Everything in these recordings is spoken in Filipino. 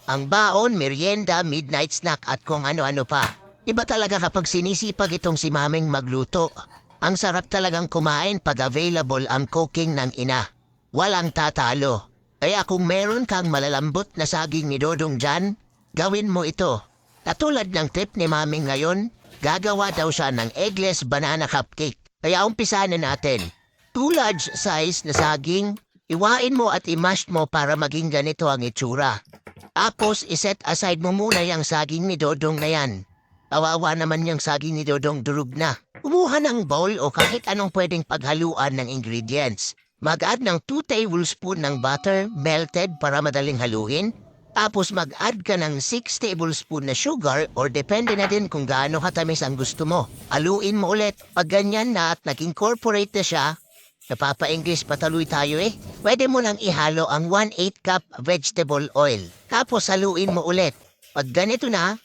Ang baon, merienda, midnight snack at kung ano-ano pa. Iba talaga kapag sinisipag itong si maming magluto. Ang sarap talagang kumain pag available ang cooking ng ina. Walang tatalo. Kaya kung meron kang malalambot na saging ni Dodong dyan, gawin mo ito. Katulad ng tip ni maming ngayon, gagawa daw siya ng eggless banana cupcake. Kaya umpisa na natin. 2 large size na saging, iwain mo at i-mash mo para maging ganito ang itsura. Tapos iset aside mo muna yung saging ni Dodong na yan. Kawawa naman yung saging ni Dodong durug na. Kumuha ng bowl o kahit anong pwedeng paghaluan ng ingredients. Mag-add ng 2 tablespoon ng butter melted para madaling haluin. Tapos mag-add ka ng 6 tablespoon na sugar or depende na din kung gaano katamis ang gusto mo. Haluin mo ulit. Pag ganyan na at nag-incorporate na siya, napapa-English patuloy tayo eh. Pwede mo nang ihalo ang 1/8 cup vegetable oil. Tapos haluin mo ulit. Pag ganito na,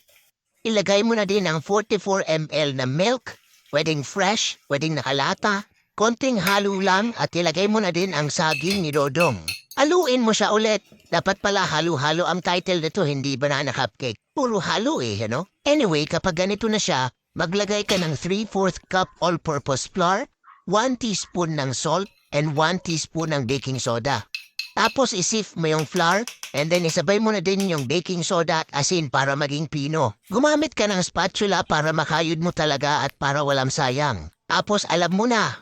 ilagay mo na din ang 44 ml na milk. Pwedeng fresh, pwedeng nakalata. Konting halo lang at ilagay mo na din ang saging ni Dodong. Haluin mo siya ulit. Dapat pala halo-halo ang title nito, hindi banana cupcake. Puro halo eh, ano? Anyway, kapag ganito na siya, maglagay ka ng 3/4 cup all-purpose flour, 1 teaspoon ng salt, and 1 teaspoon ng baking soda. Tapos isift mo yung flour, and then isabay mo na din yung baking soda at asin para maging pino. Gumamit ka ng spatula para makayod mo talaga at para walang sayang. Tapos alam mo na,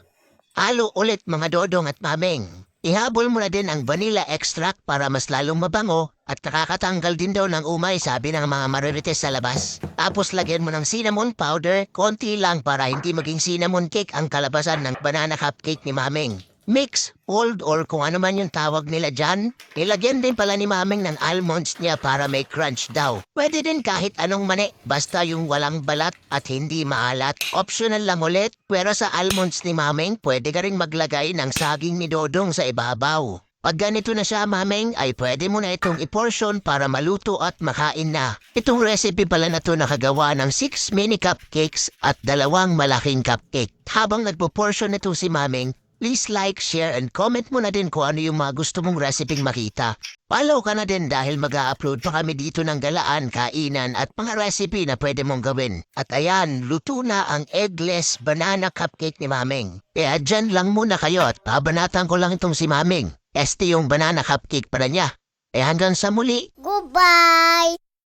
halo ulit mga Dodong at maming. Ihabol mo na din ang vanilla extract para mas lalong mabango at nakakatanggal din daw ng umay sabi ng mga marirites sa labas. Tapos lagyan mo ng cinnamon powder, konti lang para hindi maging cinnamon cake ang kalabasan ng banana cupcake ni maming. Mix, fold or kung ano man yung tawag nila dyan. Nilagyan din pala ni maming ng almonds niya para may crunch daw. Pwede din kahit anong mani, basta yung walang balat at hindi maalat. Optional lang ulit, pero sa almonds ni maming, pwede ka rin maglagay ng saging ni Dodong sa ibabaw. Pag ganito na siya, maming, ay pwede mo na itong iportion para maluto at makain na. Itong recipe pala na to nakagawa ng 6 mini cupcakes at 2 malaking cupcake. Habang nagpo-portion nito si maming, please like, share, and comment mo na din kung ano yung mga gusto mong reseping makita. Follow ka na din dahil mag-a-upload pa kami dito ng galaan, kainan, at mga recipe na pwede mong gawin. At ayan, luto na ang eggless banana cupcake ni Maming. Kaya dyan lang muna kayo at pabanatan ko lang itong si Maming. Este yung banana cupcake para niya. Kaya hanggang sa muli. Goodbye!